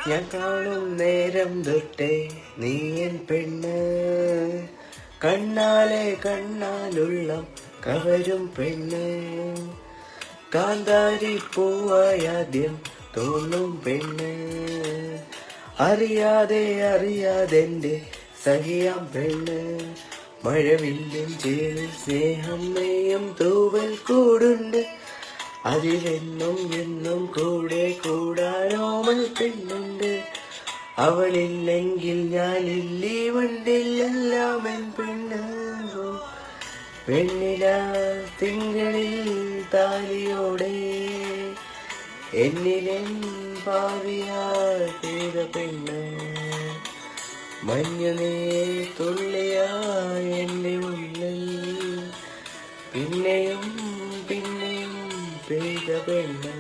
ഞാൻ കാണും നേരം തൊട്ടേ നീ എൻ പെണ്ണ്, കണ്ണാലെ കണ്ണാലുള്ള കവരും പെണ്ണ്, കാന്താരി പൂവായാദ്യം തോന്നും പെണ്ണ്, അറിയാതെ അറിയാതെന്റെ സഹിയാം പെണ്ണ്, മഴവില്ലും ചേരി സ്നേഹം നെയ്യും തൂവൽ കൂടുണ്ട്, അതിലെന്നും എന്നും കൂടെ കൂടാനോമൽ പെണ്ണുണ്ട്, അവളില്ലെങ്കിൽ ഞാനില്ലീ വണ്ടിലെല്ലാം എൻ പെണ്ണ്, പെണ്ണില തിങ്കളിൽ താലിയോടെ എന്നിലെൻ ഭാവിയാൽ ചെയ്ത പെണ്ണ്, മഞ്ഞുനീ തുള്ളിയായി എൻ്റെ ഉള്ളിൽ പിന്നെയും പിന്നെയും പെയ്ത പെണ്ണ്.